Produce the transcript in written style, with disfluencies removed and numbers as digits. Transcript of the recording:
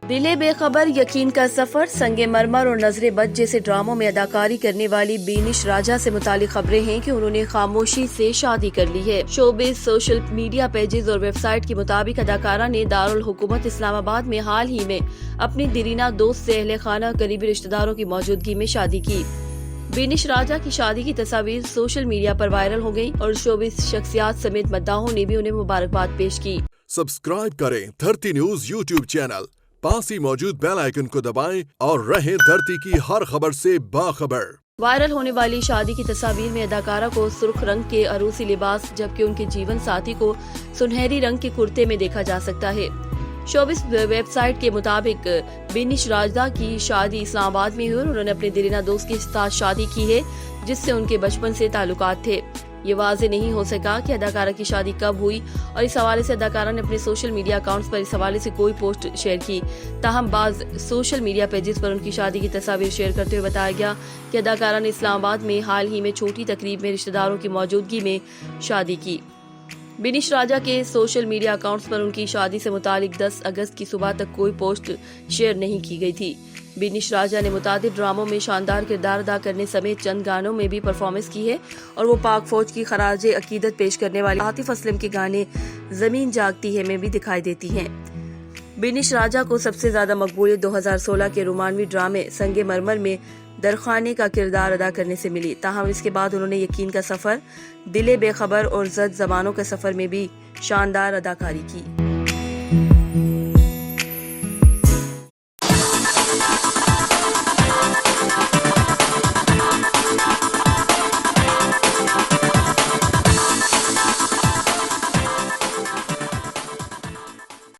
दिले बेखबर, यकीन का सफर, संगे मरमर और नजरे बद जैसे ड्रामों में अदाकारी करने वाली बेनिश राजा से मुतालिक खबरें हैं कि उन्होंने खामोशी से शादी कर ली है। शोबिज सोशल मीडिया पेजेस और वेबसाइट के मुताबिक अदाकारा ने दारुल हुकूमत इस्लामाबाद में हाल ही में अपनी दरीना दोस्त से अहले खाना करीबी रिश्तेदारों की मौजूदगी में शादी की। बेनिश राजा की शादी की तस्वीर सोशल मीडिया पर वायरल हो गयी और शोबिज शख्सियात समेत मद्दाहों ने भी उन्हें मुबारकबाद पेश की। सब्सक्राइब करें धरती न्यूज यूट्यूब चैनल, पास ही मौजूद बेल आइकन को दबाएं और रहें धरती की हर खबर से बाखबर। वायरल होने वाली शादी की तस्वीर में अदाकारा को सुर्ख रंग के अरूसी लिबास जबकि उनके जीवन साथी को सुनहरी रंग के कुर्ते में देखा जा सकता है। शोबिस वेबसाइट के मुताबिक बेनिश राजा की शादी इस्लामाबाद में हुई और उन्होंने अपने दरीना दोस्त के साथ शादी की है जिससे उनके बचपन से ताल्लुकात थे। ये वाज़ेह नहीं हो सका कि अदाकारा की शादी कब हुई और इस हवाले से अदाकारा ने अपने सोशल मीडिया अकाउंट्स पर इस हवाले से कोई पोस्ट शेयर की। ताहम बाज सोशल मीडिया पेजेस पर उनकी शादी की तस्वीर शेयर करते हुए बताया गया कि अदाकारा ने इस्लामाबाद में हाल ही में छोटी तकरीब में रिश्तेदारों की मौजूदगी में शादी की। बेनिश राजा के सोशल मीडिया अकाउंट्स पर उनकी शादी से मुतालिक 10 अगस्त की सुबह तक कोई पोस्ट शेयर नहीं की गई थी। बेनिश राजा ने मुतादिद ड्रामों में शानदार किरदार अदा करने समेत चंद गानों में भी परफॉर्मेंस की है और वो पाक फौज की खराजे अकीदत पेश करने वाले आतिफ असलम के गाने जमीन जागती है में भी दिखाई देती हैं। बेनिश राजा को सबसे ज्यादा मकबूलियत 2016 के रोमानवी ड्रामे संगे मरमर में दरखाने का किरदार अदा करने से मिली। ताहम इसके बाद उन्होंने यकीन का सफर, दिले बेखबर और जद जमानों के सफर में भी शानदार अदाकारी की।